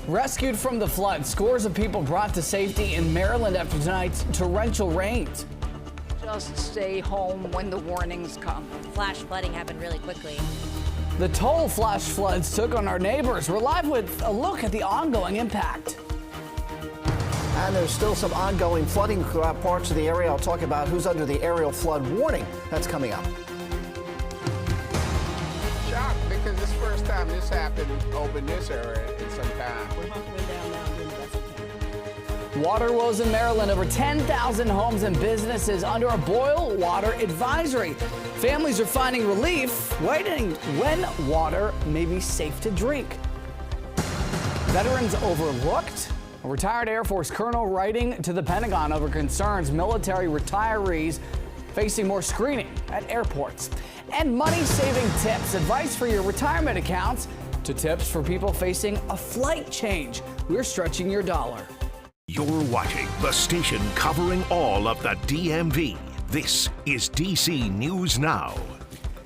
Rescued from the flood, scores of people brought to safety in Maryland after tonight's torrential rains. Just stay home when the warnings come. Flash flooding happened really quickly. The toll flash floods took on our neighbors. We're live with a look at the ongoing impact. And there's still some ongoing flooding throughout parts of the area. I'll talk about who's under the aerial flood warning. That's coming up. Shocked because this first time this happened over in this area in some time. We're hunkering down now doing the best we can. Water woes in Maryland. Over 10,000 homes and businesses under a boil water advisory. Families are finding relief waiting when water may be safe to drink. Veterans overlooked. A retired Air Force colonel writing to the Pentagon over concerns military retirees facing more screening at airports. And money-saving tips, advice for your retirement accounts, to tips for people facing a flight change. We're stretching your dollar. You're watching the station covering all of the DMV. This is DC News Now.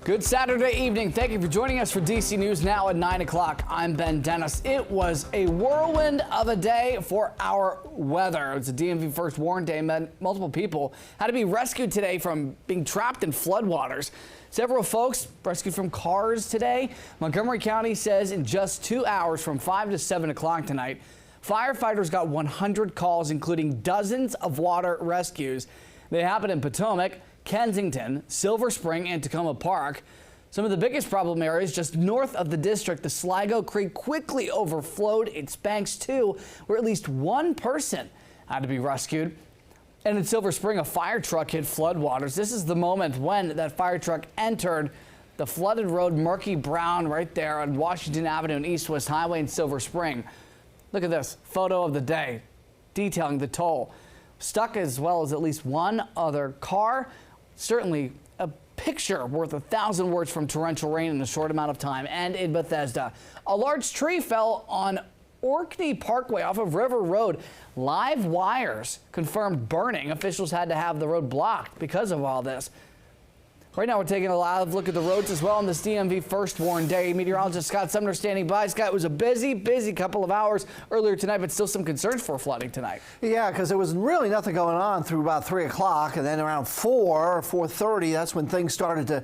Good Saturday evening. Thank you for joining us for DC News Now at 9 o'clock. I'm Ben Dennis. It was a whirlwind of a day for our weather. It's a DMV first warn day. Multiple people had to be rescued today from being trapped in floodwaters. Several folks rescued from cars today. Montgomery County says in just 2 hours from 5 to 7 o'clock tonight, firefighters got 100 calls, including dozens of water rescues. They happened in Potomac, Kensington, Silver Spring, and Tacoma Park. Some of the biggest problem areas just north of the district, the Sligo Creek quickly overflowed its banks too, where at least one person had to be rescued. And in Silver Spring, a fire truck hit floodwaters. This is the moment when that fire truck entered the flooded road Murky Brown right there on Washington Avenue and East West Highway in Silver Spring. Look at this photo of the day detailing the toll. Stuck as well as at least one other car. Certainly a picture worth 1,000 words from torrential rain in a short amount of time. And in Bethesda, a large tree fell on Orkney Parkway off of River Road. Live wires confirmed burning. Officials had to have the road blocked because of all this. Right now, we're taking a live look at the roads as well on this DMV first warn day. Meteorologist Scott Sumner standing by. Scott, it was a busy couple of hours earlier tonight, but still some concerns for flooding tonight. Yeah, because there was really nothing going on through about 3 o'clock, and then around 4:30, that's when things started to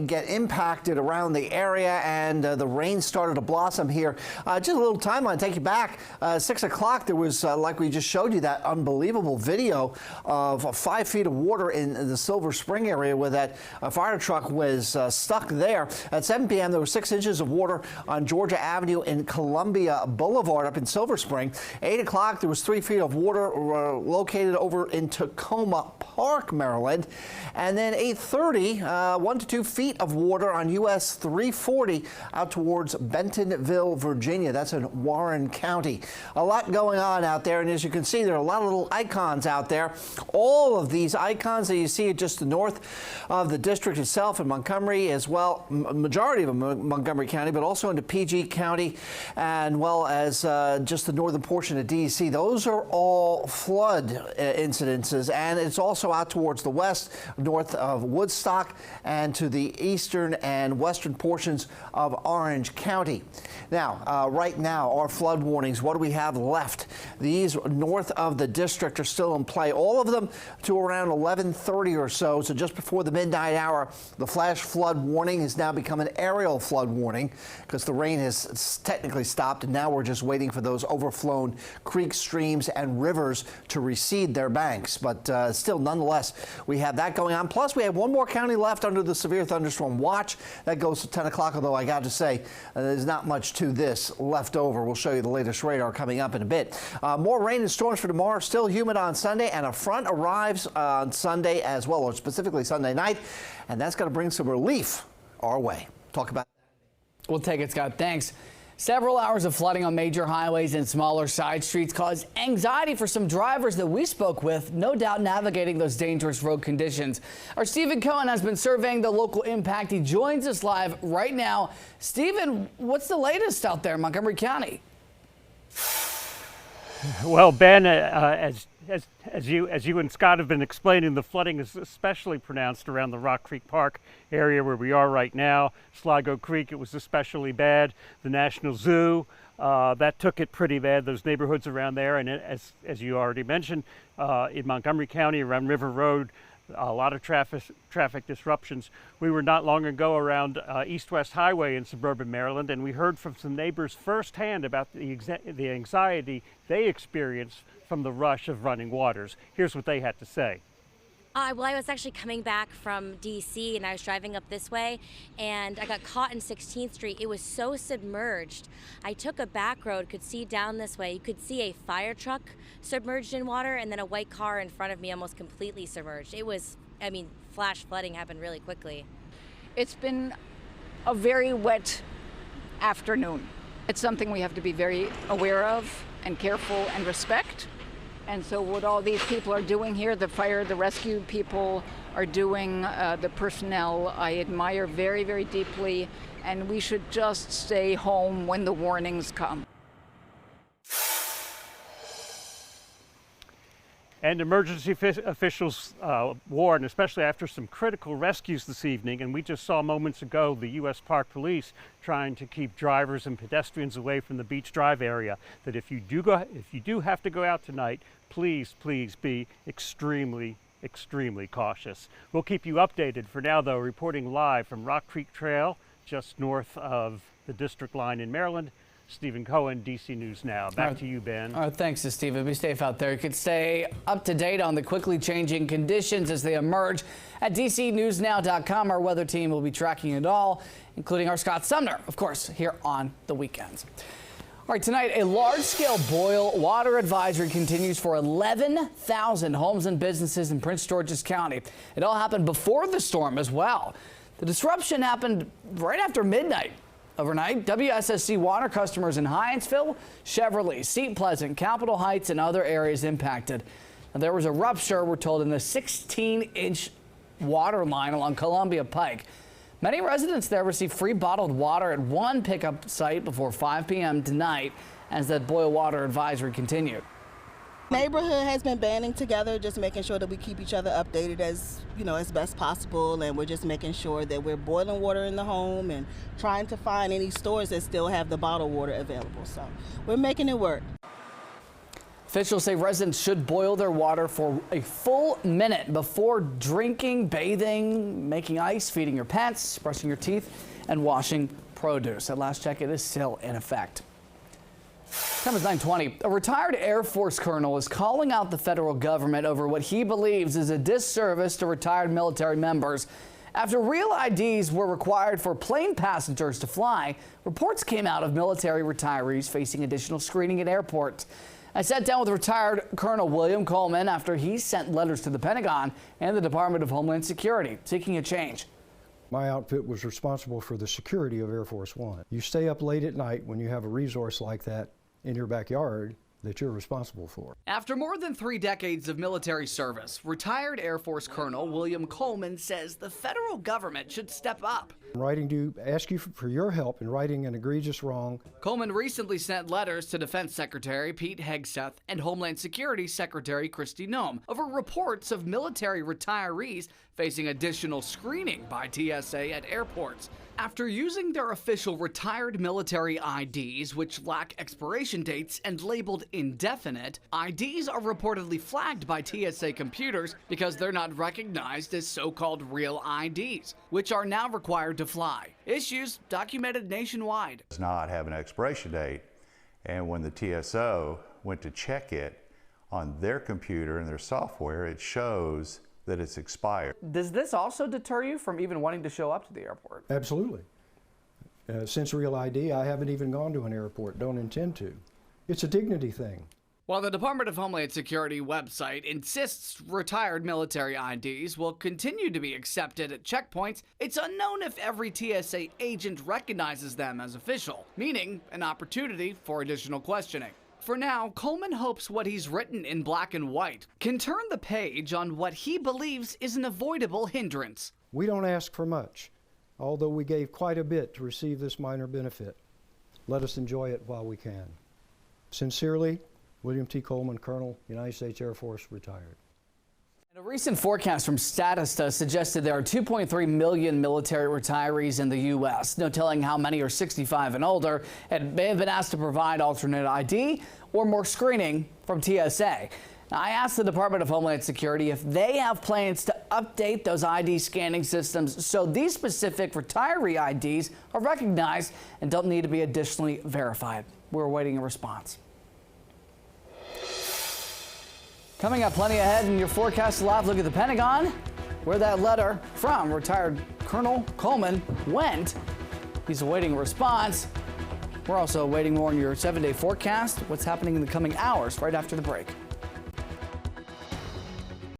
get impacted around the area, and the rain started to blossom here. Just a little timeline, take you back. 6 o'clock, there was, like we just showed you, that unbelievable video of 5 feet of water in the Silver Spring area where that fire truck was stuck there. At 7 p.m., there were 6 inches of water on Georgia Avenue and Columbia Boulevard up in Silver Spring. 8 o'clock, there was 3 feet of water located over in Tacoma Park, Maryland. And then 8:30, 1 to 2 feet of water on US 340 out towards Bentonville, Virginia. That's in Warren County. A lot going on out there, and as you can see, there are a lot of little icons out there. All of these icons that you see just north of the district itself in Montgomery, as well, majority of them in Montgomery County, but also into PG County, and well as just the northern portion of DC. Those are all flood incidences, and it's also out towards the west, north of Woodstock, and to the eastern and western portions of Orange County. Now, right now, our flood warnings, what do we have left? These north of the district are still in play, all of them to around 11:30 or so, so just before the midnight hour. The flash flood warning has now become an aerial flood warning because the rain has technically stopped, and now we're just waiting for those overflown creeks, streams, and rivers to recede their banks. But still, nonetheless, we have that going on. Plus, we have one more county left under the severe thunderstorm watch. That goes to 10 o'clock, although I got to say, there's not much to this left over. We'll show you the latest radar coming up in a bit. More rain and storms for tomorrow. Still humid on Sunday, and a front arrives on Sunday as well, or specifically Sunday night, and that's going to bring some relief our way. Talk about that. We'll take it, Scott. Thanks. Several hours of flooding on major highways and smaller side streets caused anxiety for some drivers that we spoke with, no doubt navigating those dangerous road conditions. Our Stephen Cohen has been surveying the local impact. He joins us live right now. Stephen, what's the latest out there in Montgomery County? Well, Ben, as you and Scott have been explaining, the flooding is especially pronounced around the Rock Creek Park area where we are right now. Sligo Creek, it was especially bad. The National Zoo, that took it pretty bad, those neighborhoods around there. And as you already mentioned, in Montgomery County around River Road, a lot of traffic disruptions. We were not long ago around East-West Highway in suburban Maryland, and we heard from some neighbors firsthand about the anxiety they experienced from the rush of running waters. Here's what they had to say. Well, I was actually coming back from D.C. and I was driving up this way and I got caught in 16th Street. It was so submerged. I took a back road, could see down this way. You could see a fire truck submerged in water and then a white car in front of me almost completely submerged. It was, flash flooding happened really quickly. It's been a very wet afternoon. It's something we have to be very aware of and careful and respect. And so what all these people are doing here, the fire, the rescue people are doing, the personnel, I admire very, very deeply. And we should just stay home when the warnings come. And emergency officials warn, especially after some critical rescues this evening, and we just saw moments ago the U.S. Park Police trying to keep drivers and pedestrians away from the Beach Drive area, that if you do have to go out tonight, please be extremely cautious. We'll keep you updated. For now, though, reporting live from Rock Creek Trail, just north of the District Line in Maryland, Stephen Cohen, DC News Now. Back to you, Ben. All right, thanks to Stephen. Be safe out there. You can stay up to date on the quickly changing conditions as they emerge at DCNewsNow.com. Our weather team will be tracking it all, including our Scott Sumner, of course, here on the weekends. All right, tonight, a large-scale boil water advisory continues for 11,000 homes and businesses in Prince George's County. It all happened before the storm as well. The disruption happened right after midnight. Overnight, WSSC water customers in Hyattsville, Cheverly, Seat Pleasant, Capitol Heights, and other areas impacted. Now, there was a rupture, we're told, in the 16-inch water line along Columbia Pike. Many residents there received free bottled water at one pickup site before 5 p.m. tonight as that boil water advisory continued. Neighborhood has been banding together, just making sure that we keep each other updated as best possible, and we're just making sure that we're boiling water in the home and trying to find any stores that still have the bottled water available. So we're making it work. Officials say residents should boil their water for a full minute before drinking, bathing, making ice, feeding your pets, brushing your teeth, and washing produce. At last check, it is still in effect. Time is 9:20. A retired Air Force colonel is calling out the federal government over what he believes is a disservice to retired military members. After real IDs were required for plane passengers to fly, reports came out of military retirees facing additional screening at airports. I sat down with retired Colonel William Coleman after he sent letters to the Pentagon and the Department of Homeland Security seeking a change. My outfit was responsible for the security of Air Force One. You stay up late at night when you have a resource like that in your backyard that you're responsible for. After more than 3 decades of military service, retired Air Force Colonel William Coleman says the federal government should step up. I'm writing to ask you for your help in righting an egregious wrong. Coleman recently sent letters to Defense Secretary Pete Hegseth and Homeland Security Secretary Kristi Noem over reports of military retirees facing additional screening by TSA at airports. After using their official retired military IDs, which lack expiration dates and labeled indefinite, IDs are reportedly flagged by TSA computers because they're not recognized as so-called real IDs, which are now required to fly. Issues documented nationwide. Does not have an expiration date, and when the TSO went to check it on their computer and their software, it shows that it's expired. Does this also deter you from even wanting to show up to the airport? Absolutely. Since Real ID, I haven't even gone to an airport, don't intend to. It's a dignity thing. While the Department of Homeland Security website insists retired military IDs will continue to be accepted at checkpoints, it's unknown if every TSA agent recognizes them as official, meaning an opportunity for additional questioning. For now, Coleman hopes what he's written in black and white can turn the page on what he believes is an avoidable hindrance. We don't ask for much, although we gave quite a bit to receive this minor benefit. Let us enjoy it while we can. Sincerely, William T. Coleman, Colonel, United States Air Force, retired. A recent forecast from Statista suggested there are 2.3 million military retirees in the U.S. No telling how many are 65 and older and may have been asked to provide alternate ID or more screening from TSA. Now, I asked the Department of Homeland Security if they have plans to update those ID scanning systems so these specific retiree IDs are recognized and don't need to be additionally verified. We're awaiting a response. Coming up, plenty ahead in your forecast. Live look at the Pentagon, where that letter from retired Colonel Coleman went. He's awaiting a response. We're also awaiting more on your 7-day forecast. What's happening in the coming hours right after the break.